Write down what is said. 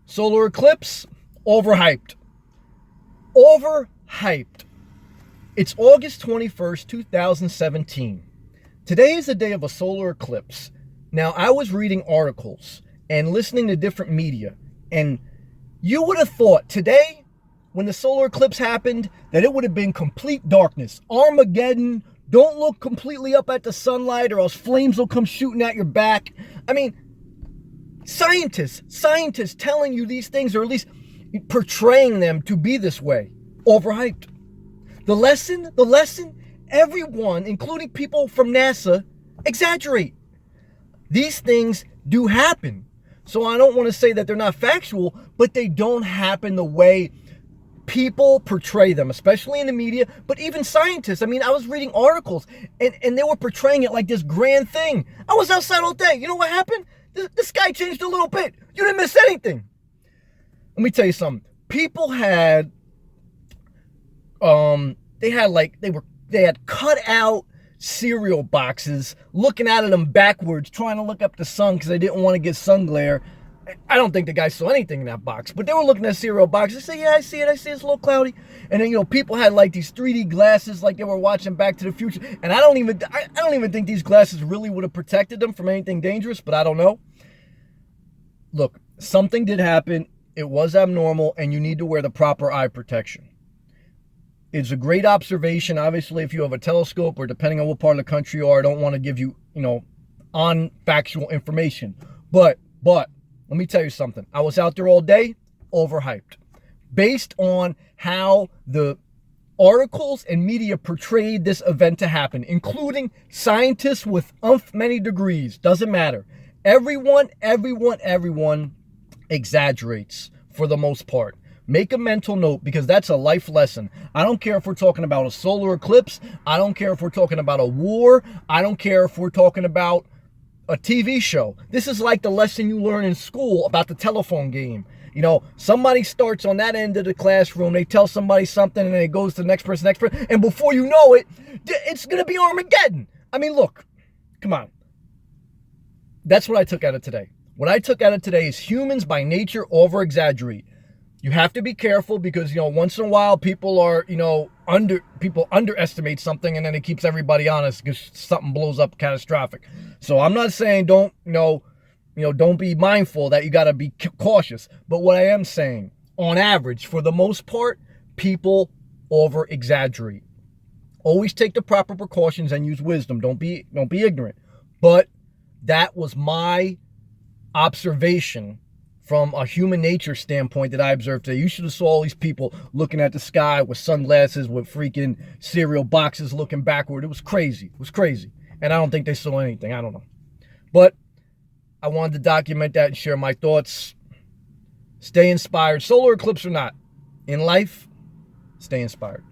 Solar eclipse, overhyped. Overhyped. It's August 21st, 2017. Today is the day of a solar eclipse. Now, I was reading articles and listening to different media, and you would have thought today, when the solar eclipse happened, that it would have been complete darkness. Armageddon, don't look completely up at the sunlight or else flames will come shooting at your back. I mean, scientists telling you these things, or at least portraying them to be this way. Overhyped. The lesson, everyone, including people from NASA, exaggerate. These things do happen. So I don't want to say that they're not factual, but they don't happen the way people portray them, especially in the media, but even scientists. I mean, I was reading articles and they were portraying it like this grand thing. I was outside all day. You know what happened? The sky changed a little bit. You didn't miss anything. Let me tell you something. People had, they had cut out cereal boxes, looking out of them backwards, trying to look up the sun because they didn't want to get sun glare. I don't think the guy saw anything in that box, but they were looking at cereal boxes. They say, yeah, I see it. It's a little cloudy. And then, people had like these 3D glasses, like they were watching Back to the Future. And I don't even think these glasses really would have protected them from anything dangerous, but I don't know. Look, something did happen. It was abnormal, and you need to wear the proper eye protection. It's a great observation. Obviously, if you have a telescope, or depending on what part of the country you are, I don't want to give you, on factual information. But let me tell you something. I was out there all day, overhyped. Based on how the articles and media portrayed this event to happen, including scientists with many degrees, doesn't matter. Everyone exaggerates for the most part. Make a mental note, because that's a life lesson. I don't care if we're talking about a solar eclipse. I don't care if we're talking about a war. I don't care if we're talking about a TV show. This is like the lesson you learn in school about the telephone game. Somebody starts on that end of the classroom, they tell somebody something, and then it goes to the next person, and before you know it, it's going to be Armageddon. I mean, look, come on. That's what I took out of today. What I took out of today is humans by nature over-exaggerate. You have to be careful because, once in a while people are, people underestimate something, and then it keeps everybody honest because something blows up catastrophic. So I'm not saying don't be mindful that you got to be cautious. But what I am saying, on average, for the most part, people over-exaggerate. Always take the proper precautions and use wisdom. Don't be ignorant. But that was my observation from a human nature standpoint that I observed today. You should have saw all these people looking at the sky with sunglasses, with freaking cereal boxes looking backward. It was crazy. And I don't think they saw anything. I don't know. But I wanted to document that and share my thoughts. Stay inspired. Solar eclipse or not, in life, stay inspired.